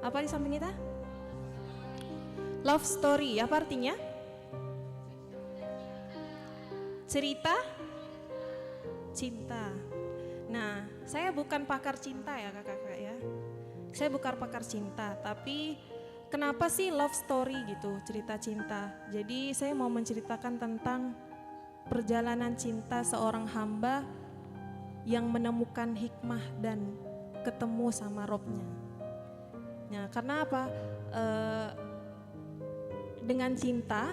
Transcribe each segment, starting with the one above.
Apa di samping kita? Love story, apa artinya? Cerita cinta. Nah, saya bukan pakar cinta ya kakak-kakak ya. Saya bukan pakar cinta, tapi kenapa sih love story gitu, cerita cinta. Jadi saya mau menceritakan tentang perjalanan cinta seorang hamba yang menemukan hikmah dan ketemu sama Robnya. Ya, karena apa? Dengan cinta,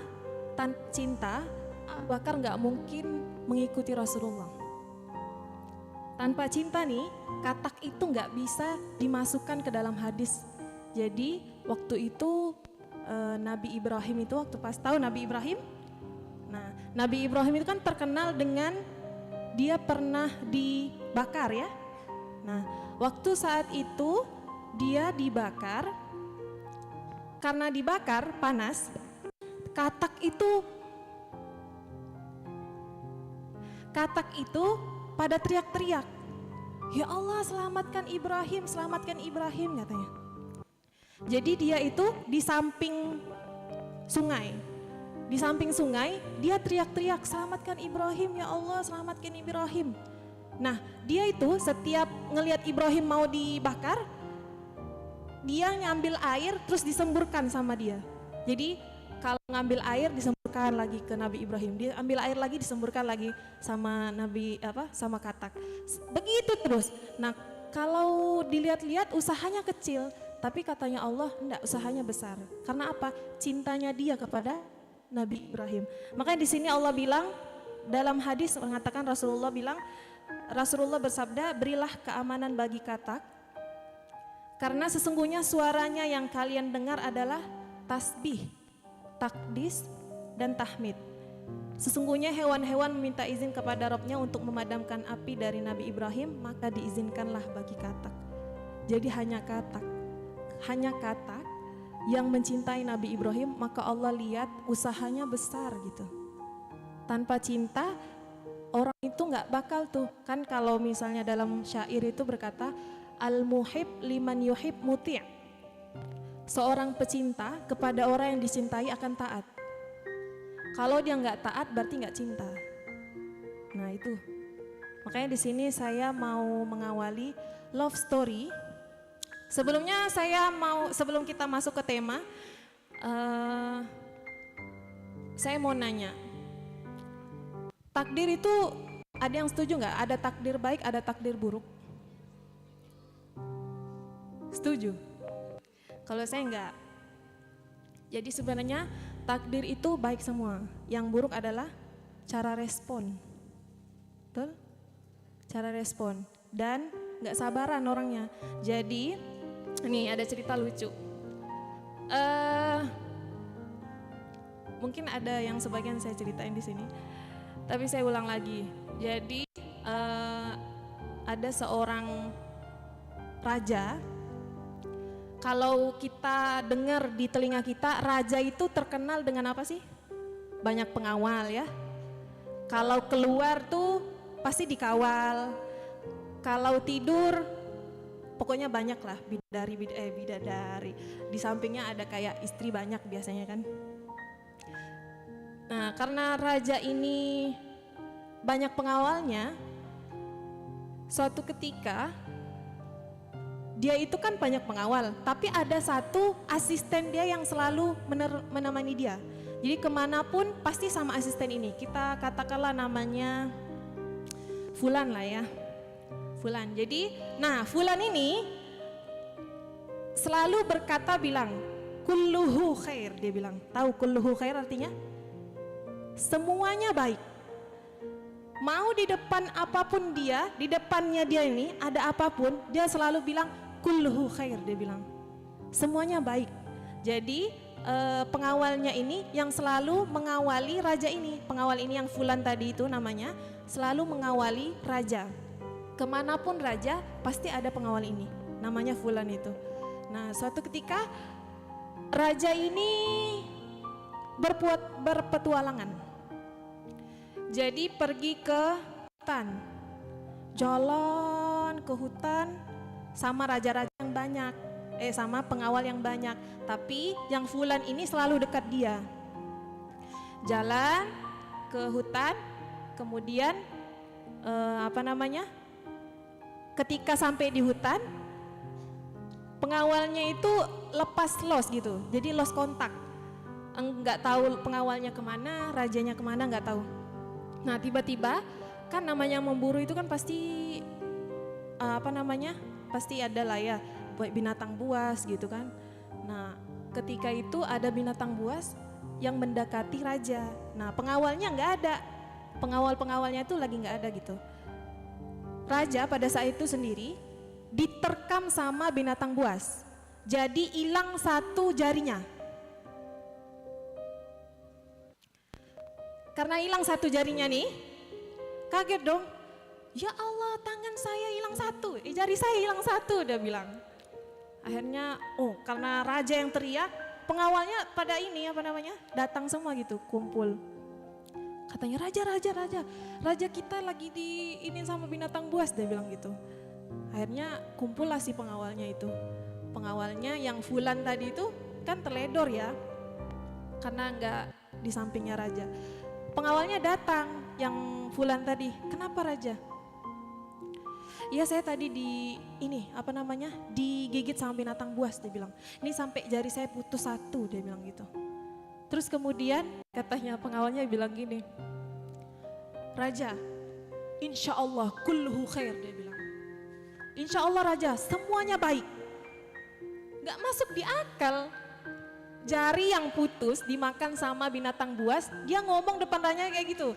tanpa cinta, Abu Bakar nggak mungkin mengikuti Rasulullah. Tanpa cinta nih, katak itu nggak bisa dimasukkan ke dalam hadis. Jadi waktu itu Nabi Ibrahim itu waktu pas tahu Nabi Ibrahim. Nah, Nabi Ibrahim itu kan terkenal dengan dia pernah dibakar ya. Nah, waktu saat itu dia dibakar, karena dibakar panas, katak itu pada teriak-teriak, ya Allah selamatkan Ibrahim katanya. Jadi dia itu di samping sungai, dia teriak-teriak, selamatkan Ibrahim ya Allah, selamatkan Ibrahim. Nah dia itu setiap ngelihat Ibrahim mau dibakar, dia ngambil air terus disemburkan sama dia. Jadi kalau ngambil air disemburkan lagi ke Nabi Ibrahim, dia ambil air lagi disemburkan lagi sama sama katak. Begitu terus. Nah, kalau dilihat-lihat usahanya kecil, tapi katanya Allah enggak, usahanya besar. Karena apa? Cintanya dia kepada Nabi Ibrahim. Makanya di sini Allah bilang dalam hadis mengatakan Rasulullah bersabda, berilah keamanan bagi katak karena sesungguhnya suaranya yang kalian dengar adalah tasbih, takdis, dan tahmid. Sesungguhnya hewan-hewan meminta izin kepada Robnya untuk memadamkan api dari Nabi Ibrahim, maka diizinkanlah bagi katak. Jadi hanya katak yang mencintai Nabi Ibrahim, maka Allah lihat usahanya besar gitu. Tanpa cinta orang itu nggak bakal tuh, kan kalau misalnya dalam syair itu berkata, al-muhib liman yuhib muti'. Seorang pecinta kepada orang yang dicintai akan taat. Kalau dia nggak taat berarti nggak cinta. Nah itu. Makanya di sini saya mau mengawali love story. Sebelumnya sebelum kita masuk ke tema, saya mau nanya. Takdir itu ada yang setuju nggak? Ada takdir baik, ada takdir buruk? Setuju? Kalau saya enggak. Jadi sebenarnya takdir itu baik semua. Yang buruk adalah cara respon. Betul? Cara respon. Dan enggak sabaran orangnya. Jadi ini ada cerita lucu. Mungkin ada yang sebagian saya ceritain di sini. Tapi saya ulang lagi. Jadi ada seorang raja. Kalau kita dengar di telinga kita, raja itu terkenal dengan apa sih? Banyak pengawal ya. Kalau keluar tuh pasti dikawal. Kalau tidur, pokoknya banyak lah bidadari. Di sampingnya ada kayak istri banyak biasanya kan. Nah, karena raja ini banyak pengawalnya, suatu ketika dia itu kan banyak pengawal, tapi ada satu asisten dia yang selalu menemani dia. Jadi kemanapun pasti sama asisten ini. Kita katakanlah namanya Fulan lah ya. Fulan. Jadi, nah Fulan ini selalu bilang, kulluhu khair. Dia bilang, tahu kulluhu khair artinya? Semuanya baik. Mau di depan apapun dia, di depannya dia ini ada apapun, dia selalu bilang, kulluhu khair, dia bilang semuanya baik. Jadi pengawalnya ini yang selalu mengawali raja ini, pengawal ini yang Fulan tadi itu namanya, selalu mengawali raja. Kemanapun raja pasti ada pengawal ini, namanya Fulan itu. Nah suatu ketika raja ini berpetualangan. Jadi pergi ke hutan, jalan ke hutan sama raja-raja yang banyak. sama pengawal yang banyak. Tapi yang Fulan ini selalu dekat dia. Jalan ke hutan, kemudian ketika sampai di hutan, pengawalnya itu lepas los gitu, jadi lost kontak, nggak tahu pengawalnya kemana, rajanya kemana, nggak tahu. Nah tiba-tiba kan namanya memburu itu kan pasti pasti ada lah ya binatang buas gitu kan. Nah ketika itu ada binatang buas yang mendekati raja. Nah pengawalnya nggak ada, pengawalnya itu lagi nggak ada gitu. Raja pada saat itu sendiri diterkam sama binatang buas, jadi hilang satu jarinya. Karena hilang satu jarinya nih, kaget dong. Ya Allah, tangan saya hilang satu, jari saya hilang satu, dia bilang. Akhirnya, karena raja yang teriak, pengawalnya pada datang semua gitu, kumpul. Katanya raja kita lagi diinin sama binatang buas, dia bilang gitu. Akhirnya kumpul lah si pengawalnya itu. Pengawalnya yang Fulan tadi itu kan teledor ya, karena nggak di sampingnya raja. Pengawalnya datang yang Fulan tadi, kenapa raja? Iya saya tadi digigit sama binatang buas, dia bilang. Ini sampai jari saya putus satu, dia bilang gitu. Terus kemudian katanya pengawalnya bilang gini, raja, insya Allah kulluhu khair, dia bilang. Insya Allah raja, semuanya baik. Gak masuk di akal. Jari yang putus dimakan sama binatang buas, dia ngomong depan rajanya kayak gitu.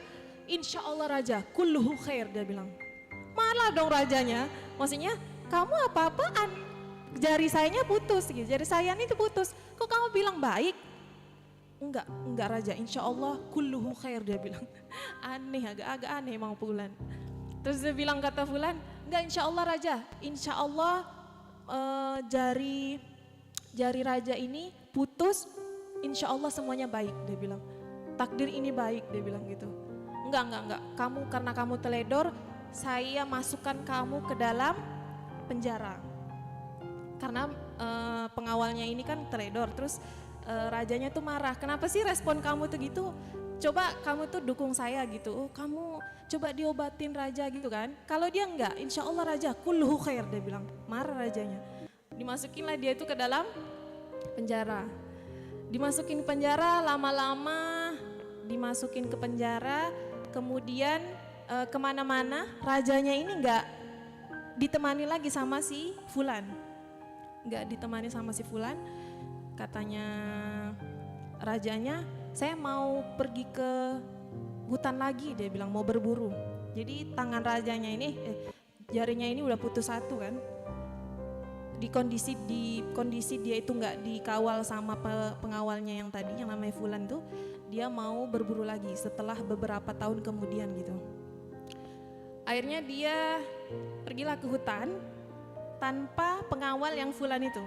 Insya Allah raja, kulluhu khair, dia bilang. Malah dong rajanya, maksudnya kamu apa-apaan? Jari sayanya putus, gitu. Jari saya ini putus, kok kamu bilang baik? Enggak raja, insya Allah kulluhu khair, dia bilang. Aneh, agak aneh emang Fulan. Terus dia bilang, kata Fulan, enggak insya Allah raja, insya Allah jari raja ini putus, insya Allah semuanya baik, dia bilang. Takdir ini baik, dia bilang gitu. Enggak, karena kamu teledor, saya masukkan kamu ke dalam penjara. Karena pengawalnya ini kan teledor, terus rajanya tuh marah, kenapa sih respon kamu tuh gitu, coba kamu tuh dukung saya gitu, kamu coba diobatin raja gitu kan. Kalau dia enggak, insya Allah raja kulluhu khair, dia bilang. Marah rajanya, dimasukinlah dia itu ke dalam penjara. Dimasukin penjara, lama-lama dimasukin ke penjara, kemudian kemana-mana rajanya ini enggak ditemani lagi sama si Fulan, enggak ditemani sama si Fulan. Katanya rajanya, saya mau pergi ke hutan lagi, dia bilang, mau berburu. Jadi tangan rajanya ini, jarinya ini udah putus satu kan. Di kondisi dia itu nggak dikawal sama pengawalnya yang tadi, yang namanya Fulan tuh, dia mau berburu lagi setelah beberapa tahun kemudian gitu. Akhirnya dia pergilah ke hutan tanpa pengawal yang Fulan itu.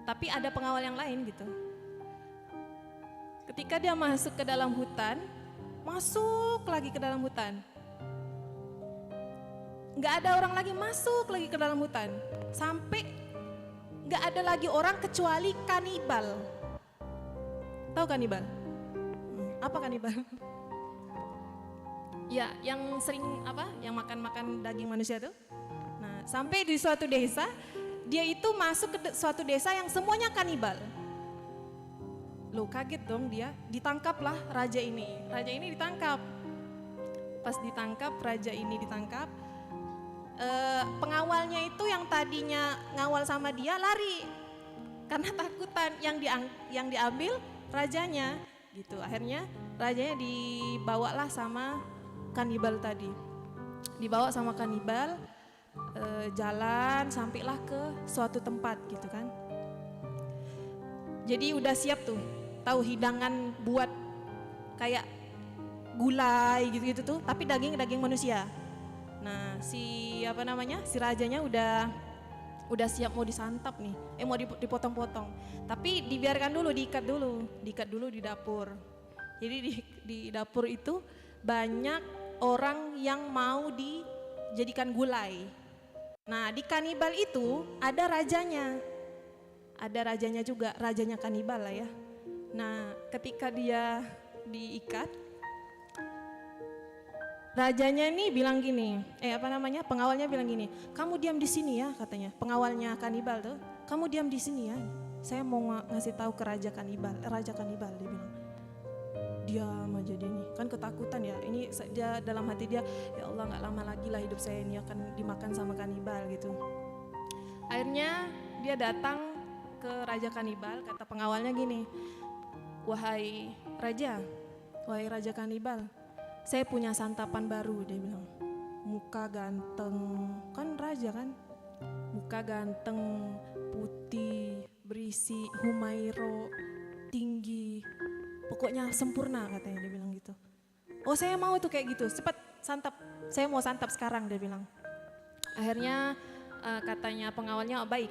Tapi ada pengawal yang lain gitu. Ketika dia masuk ke dalam hutan, masuk lagi ke dalam hutan. Nggak ada orang lagi, masuk lagi ke dalam hutan. Sampai nggak ada lagi orang kecuali kanibal. Tahu kanibal? Apa kanibal? Ya, yang sering yang makan-makan daging manusia tuh. Nah, sampai di suatu desa, dia itu masuk ke suatu desa yang semuanya kanibal. Loh kaget dong dia, ditangkaplah raja ini. Raja ini ditangkap. Pas ditangkap, raja ini ditangkap. Pengawalnya itu yang tadinya ngawal sama dia lari. Karena takutan, yang diambil rajanya gitu. Akhirnya rajanya dibawalah sama kanibal tadi. Dibawa sama kanibal. Jalan sampailah ke suatu tempat gitu kan. Jadi udah siap tuh, tahu hidangan buat kayak gulai gitu-gitu tuh, tapi daging manusia. Nah si rajanya udah siap mau disantap nih, mau dipotong-potong. Tapi dibiarkan dulu, diikat dulu di dapur. Jadi di dapur itu banyak orang yang mau dijadikan gulai. Nah di kanibal itu ada rajanya. ada rajanya juga, rajanya kanibal lah ya. Nah, ketika dia diikat, rajanya ini bilang gini, pengawalnya bilang gini, kamu diam di sini ya katanya, pengawalnya kanibal tuh, kamu diam di sini ya, saya mau ngasih tahu ke raja kanibal dia bilang. Diam aja dia nih, kan ketakutan ya, ini dia dalam hati dia, ya Allah gak lama lagi lah hidup saya ini akan dimakan sama kanibal gitu. Akhirnya dia datang ke raja kanibal, kata pengawalnya gini, wahai raja kanibal, saya punya santapan baru, dia bilang. Muka ganteng, kan raja kan, muka ganteng, putih, berisi, humairo, tinggi, pokoknya sempurna katanya, dia bilang gitu. Oh saya mau tuh kayak gitu, cepat santap, saya mau santap sekarang, dia bilang. Akhirnya katanya pengawalnya, oh, baik,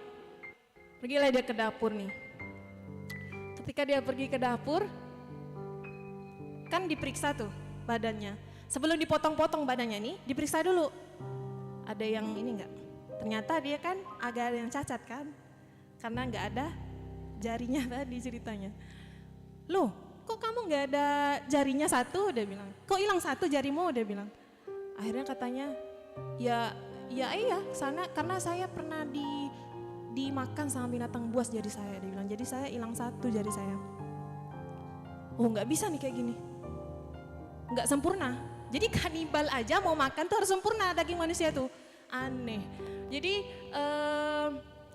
pergilah dia ke dapur nih. Ketika dia pergi ke dapur, kan diperiksa tuh badannya. Sebelum dipotong-potong badannya nih, diperiksa dulu. Ada yang ini enggak? Ternyata dia kan agak ada yang cacat kan? Karena enggak ada jarinya tadi ceritanya. Loh, kok kamu enggak ada jarinya satu? Dia bilang. Kok hilang satu jarimu? Dia bilang. Akhirnya katanya, iya sana karena saya pernah dimakan sama binatang buas jari saya, dia bilang. Jadi saya hilang satu jari saya. Oh nggak bisa nih kayak gini, nggak sempurna. Jadi kanibal aja mau makan tuh harus sempurna daging manusia tuh, aneh. Jadi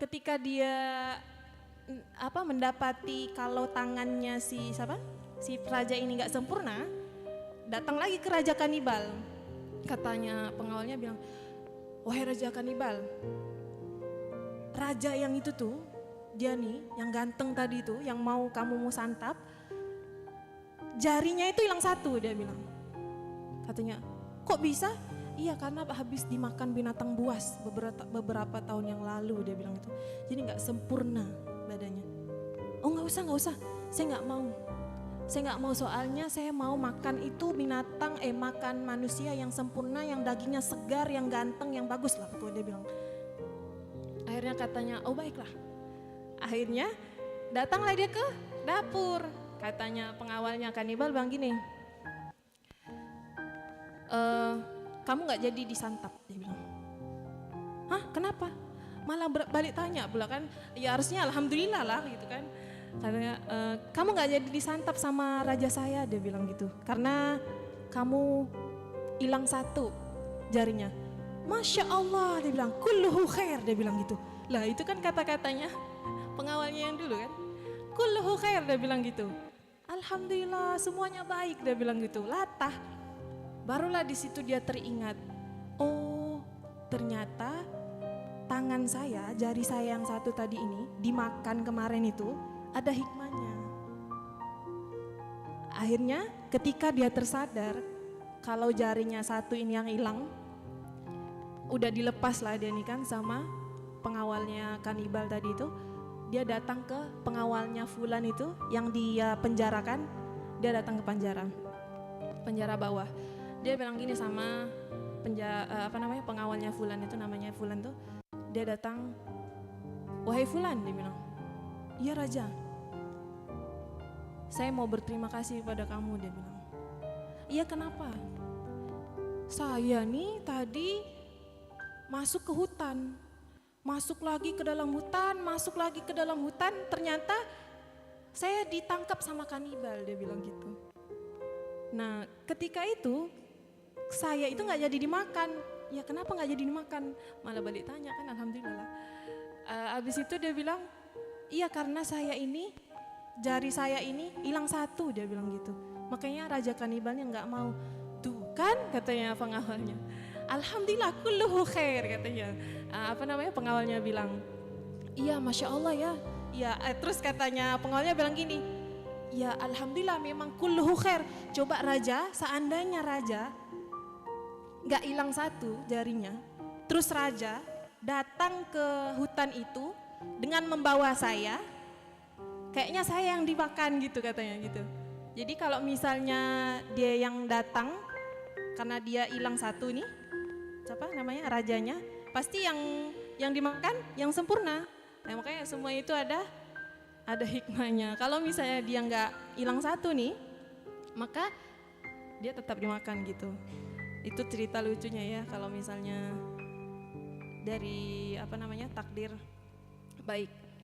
ketika dia mendapati kalau tangannya si raja ini nggak sempurna, datang lagi ke raja kanibal. Katanya pengawalnya bilang, wahai raja kanibal, raja yang itu tuh, dia nih yang ganteng tadi tuh, yang kamu mau santap, jarinya itu hilang satu, dia bilang. Katanya, kok bisa? Iya karena habis dimakan binatang buas beberapa tahun yang lalu, dia bilang itu. Jadi nggak sempurna badannya. Oh nggak usah, saya nggak mau soalnya saya mau makan itu makan manusia yang sempurna, yang dagingnya segar, yang ganteng, yang bagus lah, tuh dia bilang. Akhirnya katanya, oh baiklah. Akhirnya datanglah dia ke dapur. Katanya pengawalnya kanibal bilang gini, kamu gak jadi disantap, dia bilang. Hah kenapa? Malah balik tanya pula kan, ya harusnya alhamdulillah lah gitu kan. Katanya, kamu gak jadi disantap sama raja saya, dia bilang gitu. Karena kamu hilang satu jarinya. Masya Allah, dia bilang, kulluhu khair, dia bilang gitu. Lah itu kan kata-katanya pengawalnya yang dulu kan. Kulluhu khair, dia bilang gitu. Alhamdulillah semuanya baik, dia bilang gitu. Latah, barulah di situ dia teringat. Oh ternyata tangan saya, jari saya yang satu tadi ini dimakan kemarin itu ada hikmahnya. Akhirnya ketika dia tersadar kalau jarinya satu ini yang hilang, udah dilepas lah dia nih kan sama pengawalnya kanibal tadi itu. Dia datang ke pengawalnya Fulan itu yang dia penjarakan, dia datang ke penjara bawah. Dia bilang gini sama pengawalnya Fulan itu, namanya Fulan tuh. Dia datang, wahai Fulan, dia bilang, iya raja, saya mau berterima kasih kepada kamu, dia bilang. Iya kenapa? Saya nih tadi masuk ke hutan, masuk lagi ke dalam hutan, ternyata saya ditangkap sama kanibal, dia bilang gitu. Nah ketika itu saya itu gak jadi dimakan. Ya kenapa gak jadi dimakan? Malah balik tanya kan, alhamdulillah. Abis itu dia bilang, iya karena jari saya ini hilang satu, dia bilang gitu. Makanya raja kanibalnya gak mau. Tuh kan katanya pengawalnya, alhamdulillah kulluhu khair katanya. Pengawalnya bilang, iya masya Allah ya. Ya terus katanya pengawalnya bilang gini, ya alhamdulillah memang kulluhu khair. Coba raja, seandainya raja gak hilang satu jarinya, terus raja datang ke hutan itu dengan membawa saya, kayaknya saya yang dimakan gitu katanya gitu. Jadi kalau misalnya dia yang datang karena dia hilang satu nih, rajanya, pasti yang dimakan yang sempurna. Nah, makanya semua itu ada hikmahnya. Kalau misalnya dia nggak hilang satu nih, maka dia tetap dimakan gitu. Itu cerita lucunya ya, kalau misalnya dari takdir baik.